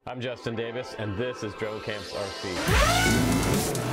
I'm Justin Davis, and this is Drone Camps RC.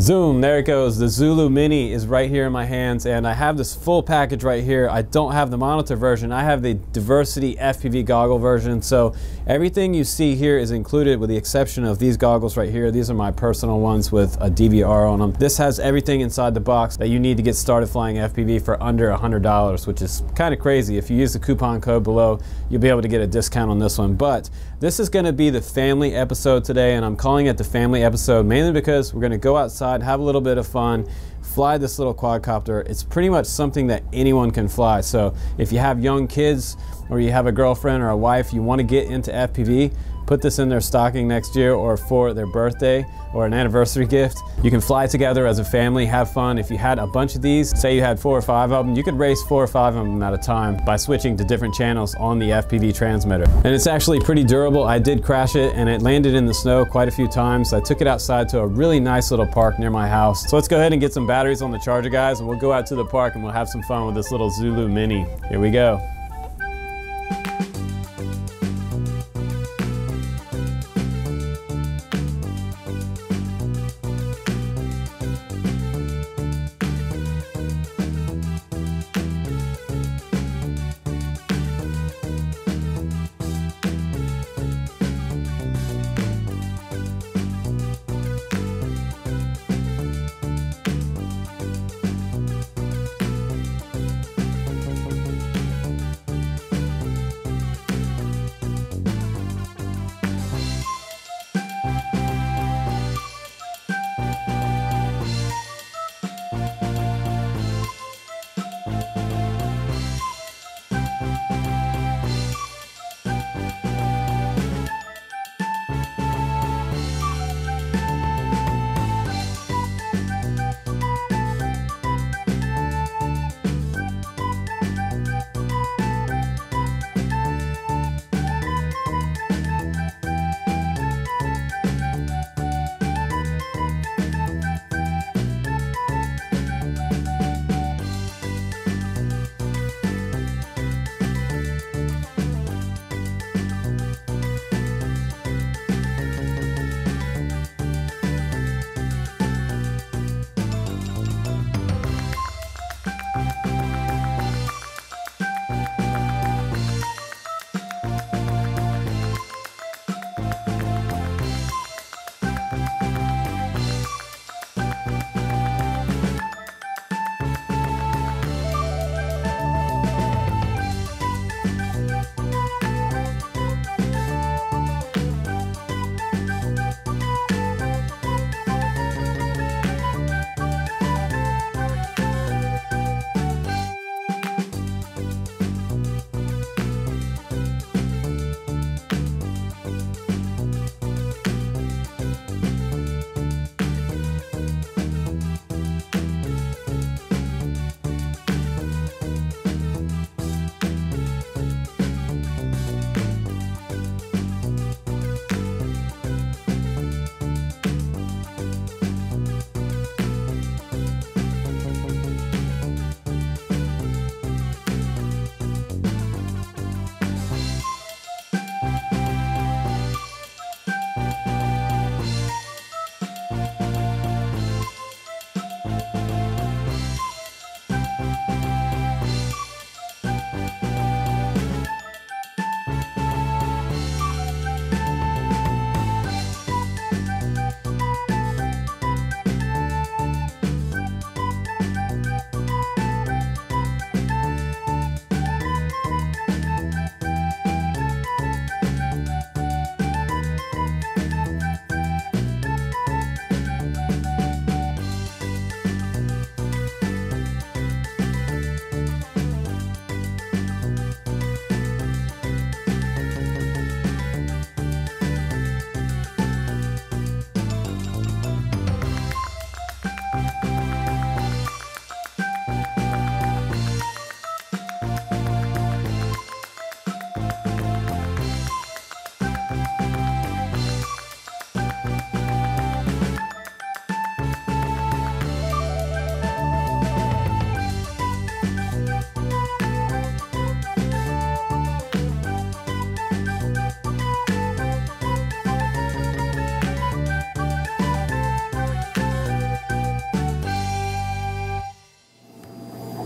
Zoom, there it goes. The ZULU Mini is right here in my hands, and I have this full package right here. I don't have the monitor version. I have the Diversity FPV goggle version, so everything you see here is included with the exception of these goggles right here. These are my personal ones with a DVR on them. This has everything inside the box that you need to get started flying FPV for under $100, which is kind of crazy. If you use the coupon code below, you'll be able to get a discount on this one. But this is going to be the family episode today, and I'm calling it the family episode mainly because we're going to go outside, have a little bit of fun, fly this little quadcopter. It's pretty much something that anyone can fly. So if you have young kids or you have a girlfriend or a wife, you want to get into FPV, put this in their stocking next year or for their birthday or an anniversary gift. You can fly together as a family, have fun. If you had a bunch of these, say you had 4 or 5 of them, you could race 4 or 5 of them at a time by switching to different channels on the FPV transmitter. And it's actually pretty durable. I did crash it and it landed in the snow quite a few times. I took it outside to a really nice little park near my house. So let's go ahead and get some batteries on the charger, guys, and we'll go out to the park and we'll have some fun with this little ZULU Mini. Here we go.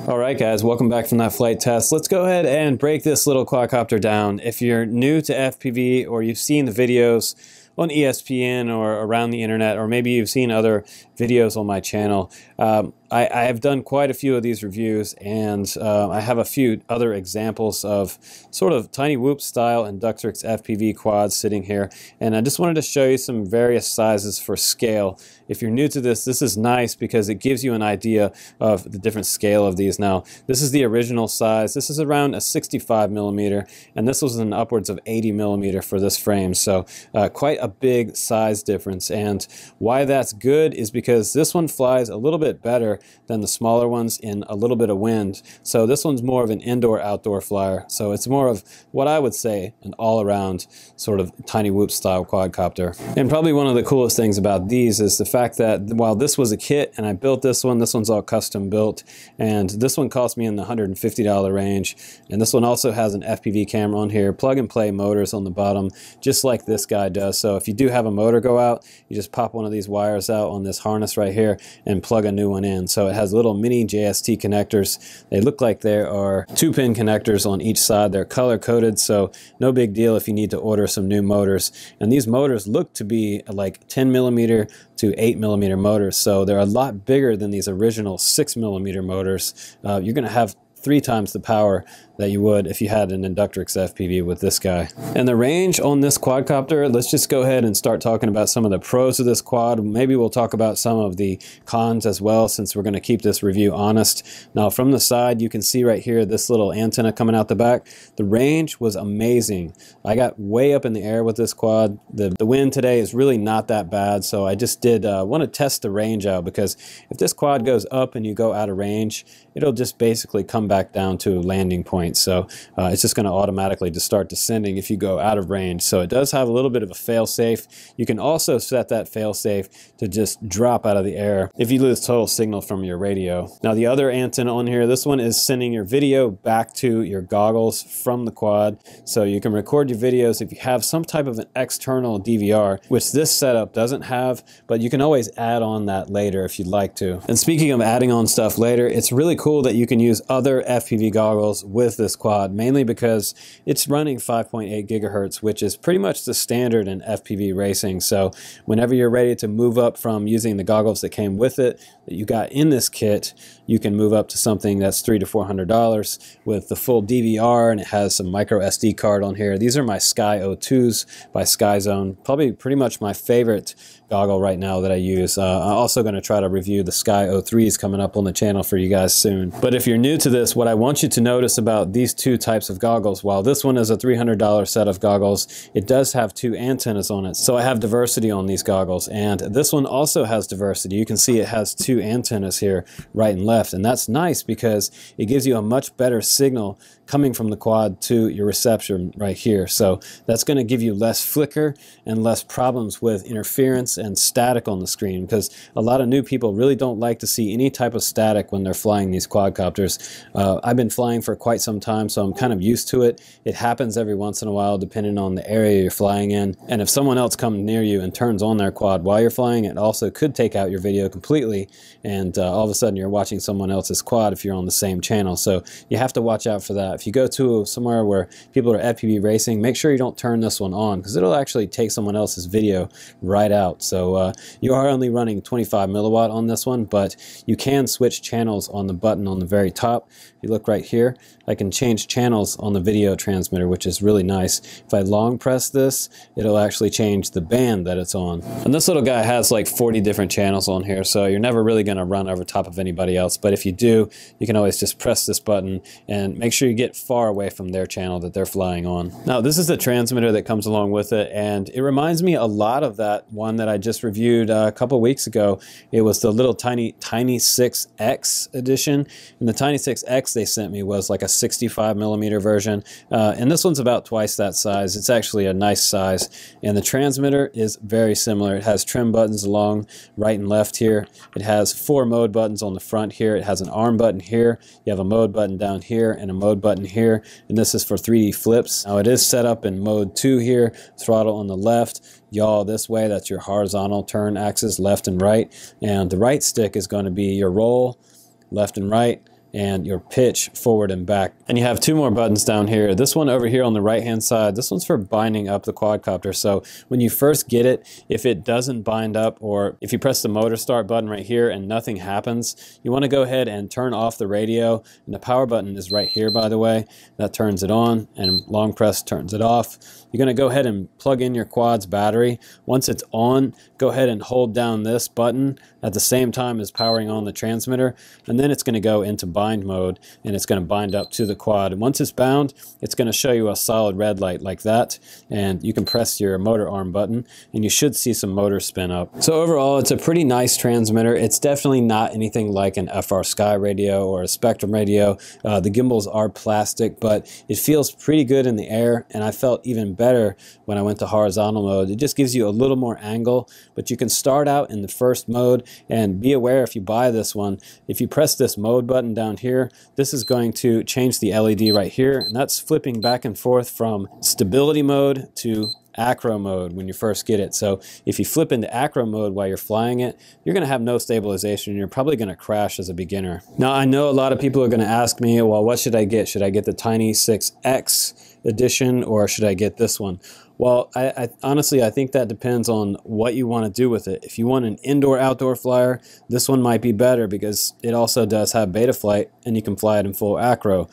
All right, guys, welcome back from that flight test. Let's go ahead and break this little quadcopter down. If you're new to FPV or you've seen the videos on ESPN or around the internet, or maybe you've seen other videos on my channel, I have done quite a few of these reviews, and I have a few other examples of sort of tiny whoop style Inductrix FPV quads sitting here, and I just wanted to show you some various sizes for scale. If you're new to this, this is nice because it gives you an idea of the different scale of these. Now, this is the original size. This is around a 65 millimeter, and this was an upwards of 80 millimeter for this frame, so quite a big size difference. And why that's good is because this one flies a little bit better than the smaller ones in a little bit of wind. So this one's more of an indoor-outdoor flyer. So it's more of what I would say an all-around sort of tiny whoop style quadcopter. And probably one of the coolest things about these is the fact that while this was a kit and I built this one's all custom built, and this one cost me in the $150 range. And this one also has an FPV camera on here, plug and play motors on the bottom, just like this guy does. So if you do have a motor go out, you just pop one of these wires out on this harness right here and plug a new one in. So it has little mini JST connectors. They look like there are 2-pin connectors on each side. They're color coded, so no big deal if you need to order some new motors. And these motors look to be like 10 millimeter to 8 millimeter motors, so they're a lot bigger than these original 6 millimeter motors. You're going to have 3 times the power that you would if you had an Inductrix FPV with this guy. And the range on this quadcopter, let's just go ahead and start talking about some of the pros of this quad. Maybe we'll talk about some of the cons as well, since we're going to keep this review honest. Now, from the side, you can see right here this little antenna coming out the back. The range was amazing. I got way up in the air with this quad. The wind today is really not that bad, so I just did want to test the range out, because if this quad goes up and you go out of range, it'll just basically come back down to a landing point. So it's just going to automatically just start descending if you go out of range. So it does have a little bit of a fail-safe. You can also set that fail-safe to just drop out of the air if you lose total signal from your radio. Now, the other antenna on here, this one is sending your video back to your goggles from the quad. So you can record your videos if you have some type of an external DVR, which this setup doesn't have, but you can always add on that later if you'd like to. And speaking of adding on stuff later, it's really cool that you can use other FPV goggles with this quad, mainly because it's running 5.8 gigahertz, which is pretty much the standard in FPV racing. So whenever you're ready to move up from using the goggles that came with it, that you got in this kit, you can move up to something that's $300 to $400 with the full DVR, and it has some micro SD card on here. These are my Sky O2s by Skyzone, probably pretty much my favorite goggle right now that I use. I'm also going to try to review the Sky O3s coming up on the channel for you guys soon. But if you're new to this, what I want you to notice about these two types of goggles, while this one is a $300 set of goggles, it does have 2 antennas on it. So I have diversity on these goggles, and this one also has diversity. You can see it has 2 antennas here, right and left, and that's nice because it gives you a much better signal coming from the quad to your reception right here. So that's going to give you less flicker and less problems with interference and static on the screen, because a lot of new people really don't like to see any type of static when they're flying these quadcopters. I've been flying for quite some time, so I'm kind of used to it. It happens every once in a while depending on the area you're flying in, and if someone else comes near you and turns on their quad while you're flying, it also could take out your video completely, and all of a sudden you're watching someone else's quad if you're on the same channel. So you have to watch out for that. If you go to somewhere where people are FPV racing, make sure you don't turn this one on, because it'll actually take someone else's video right out. So you are only running 25 milliwatt on this one, but you can switch channels on the button on the very top. If you look right here, I can change channels on the video transmitter, which is really nice. If I long press this, it'll actually change the band that it's on. And this little guy has like 40 different channels on here, so you're never really going to run over top of anybody else. But if you do, you can always just press this button and make sure you get far away from their channel that they're flying on. Now, this is the transmitter that comes along with it, and it reminds me a lot of that one that I just reviewed a couple weeks ago. It was the little Tiny 6X edition, and the Tiny 6X they sent me was like a 65 millimeter version, and this one's about twice that size. It's actually a nice size, and the transmitter is very similar. It has trim buttons along right and left here. It has 4 mode buttons on the front here. It has an arm button here. You have a mode button down here and a mode button here, and this is for 3D flips. Now, it is set up in mode 2 here, throttle on the left, yaw this way, that's your horizontal turn axis, left and right, and the right stick is going to be your roll, left and right, and your pitch forward and back. And you have two more buttons down here. This one over here on the right hand side, this one's for binding up the quadcopter. So when you first get it, if it doesn't bind up, or if you press the motor start button right here and nothing happens, you want to go ahead and turn off the radio. And the power button is right here, by the way. That turns it on, and long press turns it off. You're going to go ahead and plug in your quad's battery. Once it's on, go ahead and hold down this button at the same time as powering on the transmitter, and then it's going to go into bind mode, and it's going to bind up to the quad. And once it's bound, it's going to show you a solid red light like that, and you can press your motor arm button, and you should see some motor spin up. So overall, it's a pretty nice transmitter. It's definitely not anything like an FR Sky radio or a Spectrum radio. The gimbals are plastic, but it feels pretty good in the air, and I felt even better when I went to horizontal mode. It just gives you a little more angle, but you can start out in the first mode, and be aware if you buy this one, if you press this mode button down here, this is going to change the LED right here, and that's flipping back and forth from stability mode to acro mode when you first get it. So if you flip into acro mode while you're flying it, you're going to have no stabilization, and you're probably going to crash as a beginner. Now, I know a lot of people are going to ask me, well, what should I get? Should I get the Tiny 6X edition, or should I get this one? Well, honestly, I think that depends on what you want to do with it. If you want an indoor-outdoor flyer, this one might be better because it also does have Betaflight, and you can fly it in full acro.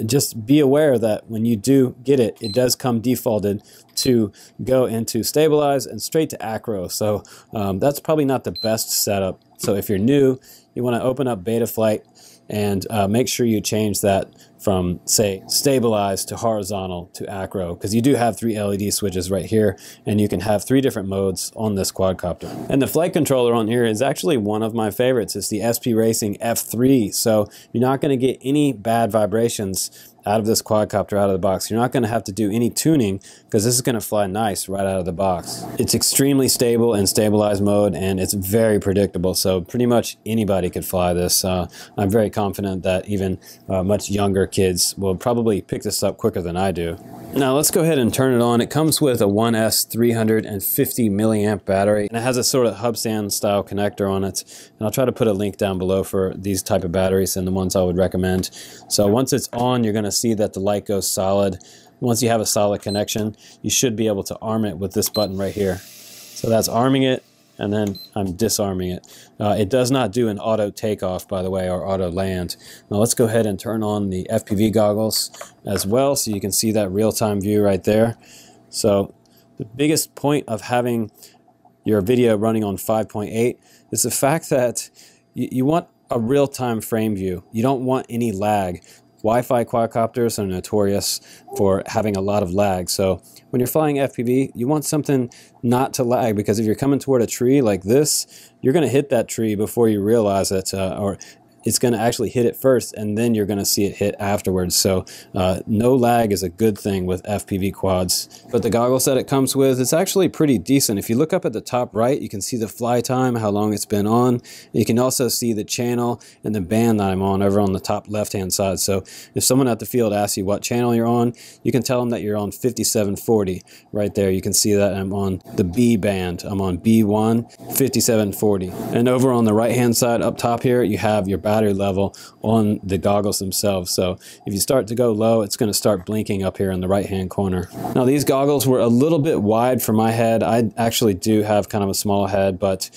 Just be aware that when you do get it, it does come defaulted to go into stabilize and straight to acro. So that's probably not the best setup. So if you're new, you want to open up Betaflight and make sure you change that from, say, stabilized to horizontal to acro, because you do have 3 LED switches right here, and you can have 3 different modes on this quadcopter. And the flight controller on here is actually one of my favorites. It's the SP Racing F3, so you're not going to get any bad vibrations out of this quadcopter out of the box. You're not going to have to do any tuning, because this is going to fly nice right out of the box. It's extremely stable in stabilized mode, and it's very predictable, so pretty much anybody could fly this. I'm very confident that even much younger kids will probably pick this up quicker than I do. Now let's go ahead and turn it on. It comes with a 1S 350 milliamp battery, and it has a sort of HUBSAN style connector on it. And I'll try to put a link down below for these type of batteries and the ones I would recommend. So once it's on, you're going to see that the light goes solid. Once you have a solid connection, you should be able to arm it with this button right here. So that's arming it, and then I'm disarming it. It does not do an auto takeoff, by the way, or auto land. Now let's go ahead and turn on the FPV goggles as well, so you can see that real-time view right there. So the biggest point of having your video running on 5.8 is the fact that you want a real-time frame view. You don't want any lag. Wi-Fi quadcopters are notorious for having a lot of lag. So when you're flying FPV, you want something not to lag, because if you're coming toward a tree like this, you're going to hit that tree before you realize it, or it's going to actually hit it first, and then you're going to see it hit afterwards. So no lag is a good thing with FPV quads. But the goggles that it comes with, it's actually pretty decent. If you look up at the top right, you can see the fly time, how long it's been on. You can also see the channel and the band that I'm on over on the top left-hand side. So if someone at the field asks you what channel you're on, you can tell them that you're on 5740. Right there, you can see that I'm on the B band. I'm on B1, 5740. And over on the right-hand side up top here, you have your battery level on the goggles themselves. So if you start to go low, it's going to start blinking up here in the right hand corner. Now these goggles were a little bit wide for my head. I actually do have kind of a small head, but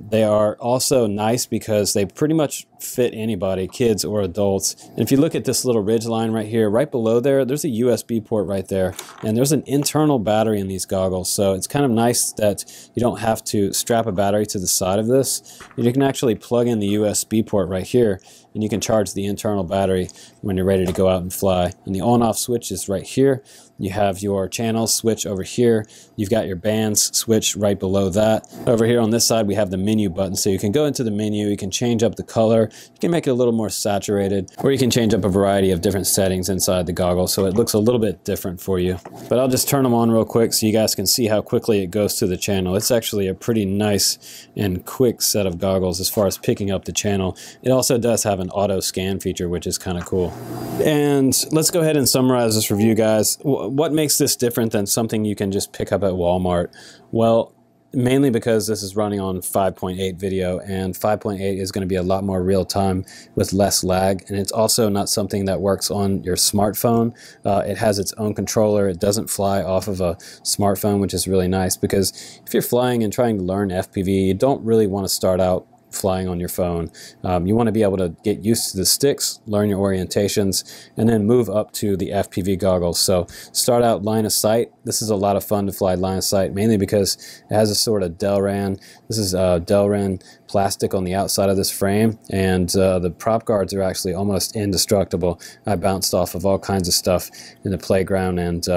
they are also nice because they pretty much fit anybody, kids or adults. And if you look at this little ridge line right here, right below there, there's a USB port right there, and there's an internal battery in these goggles. So it's kind of nice that you don't have to strap a battery to the side of this. You can actually plug in the USB port right here, and you can charge the internal battery when you're ready to go out and fly. And the on-off switch is right here. You have your channel switch over here. You've got your bands switch right below that. Over here on this side, we have the menu button. So you can go into the menu, you can change up the color, you can make it a little more saturated, or you can change up a variety of different settings inside the goggle so it looks a little bit different for you. But I'll just turn them on real quick so you guys can see how quickly it goes to the channel. It's actually a pretty nice and quick set of goggles as far as picking up the channel. It also does have an auto scan feature, which is kind of cool. And let's go ahead and summarize this review, guys. What makes this different than something you can just pick up at Walmart? Well, mainly because this is running on 5.8 video, and 5.8 is going to be a lot more real time with less lag, and it's also not something that works on your smartphone. It has its own controller. It doesn't fly off of a smartphone, which is really nice, because if you're flying and trying to learn FPV, you don't really want to start out flying on your phone. You want to be able to get used to the sticks, learn your orientations, and then move up to the FPV goggles. So start out line of sight. This is a lot of fun to fly line of sight, mainly because it has a sort of Delran. This is Delran plastic on the outside of this frame, and the prop guards are actually almost indestructible. I bounced off of all kinds of stuff in the playground and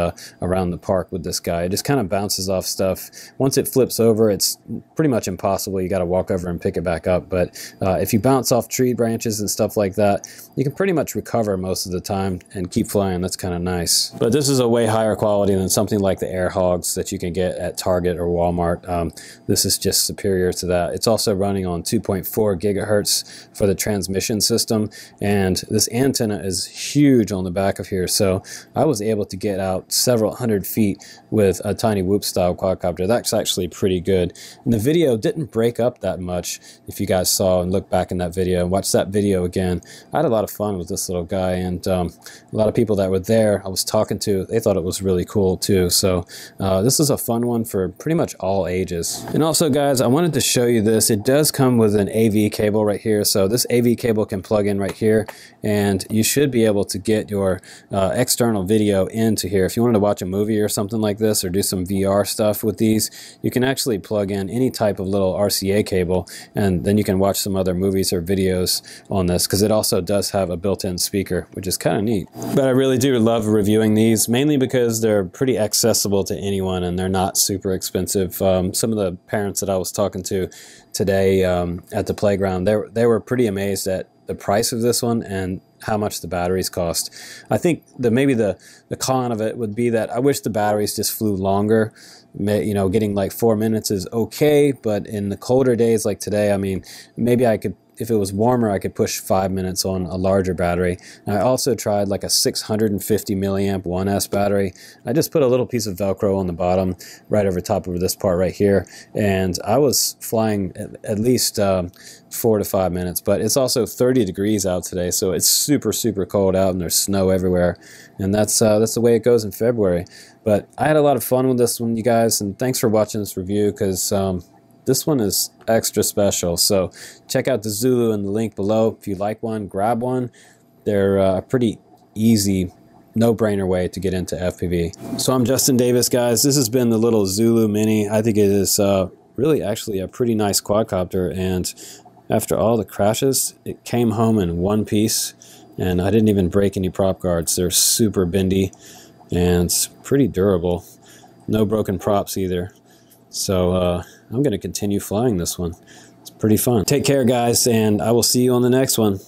around the park with this guy. It just kind of bounces off stuff. Once it flips over, it's pretty much impossible. You got to walk over and pick it back up, but if you bounce off tree branches and stuff like that, you can pretty much recover most of the time and keep flying. That's kind of nice. But this is a way higher quality than something like the Air Hogs that you can get at Target or Walmart. This is just superior to that. It's also running on 2.4 gigahertz for the transmission system, and this antenna is huge on the back of here, so I was able to get out several hundred feet with a tiny whoop style quadcopter. That's actually pretty good, and the video didn't break up that much. If you guys saw and look back in that video and watch that video again, I had a lot of fun with this little guy, and a lot of people that were there I was talking to, they thought it was really cool too. So this is a fun one for pretty much all ages. And also, guys, I wanted to show you this. It does come with an AV cable right here, so this AV cable can plug in right here, and you should be able to get your external video into here. If you wanted to watch a movie or something like this, or do some VR stuff with these, you can actually plug in any type of little RCA cable, and then you can watch some other movies or videos on this, because it also does have a built-in speaker, which is kind of neat. But I really do love reviewing these, mainly because they're pretty accessible to anyone and they're not super expensive. Some of the parents that I was talking to today at the playground, they were pretty amazed at the price of this one and how much the batteries cost. I think that maybe the con of it would be that I wish the batteries just flew longer. You know, getting like 4 minutes is okay, but in the colder days like today, I mean, maybe I could, if it was warmer, I could push 5 minutes on a larger battery. And I also tried like a 650 milliamp 1S battery. I just put a little piece of Velcro on the bottom right over top of this part right here, and I was flying at least 4 to 5 minutes. But it's also 30 degrees out today, so it's super cold out, and there's snow everywhere, and that's the way it goes in February. But I had a lot of fun with this one, you guys, and thanks for watching this review, because this one is extra special. So check out the Zulu in the link below. If you like one, grab one. They're a pretty easy, no-brainer way to get into FPV. So I'm Justin Davis, guys. This has been the little Zulu Mini. I think it is really actually a pretty nice quadcopter, and after all the crashes, it came home in one piece, and I didn't even break any prop guards. They're super bendy and pretty durable. No broken props either. So I'm going to continue flying this one. It's pretty fun. Take care, guys, and I will see you on the next one.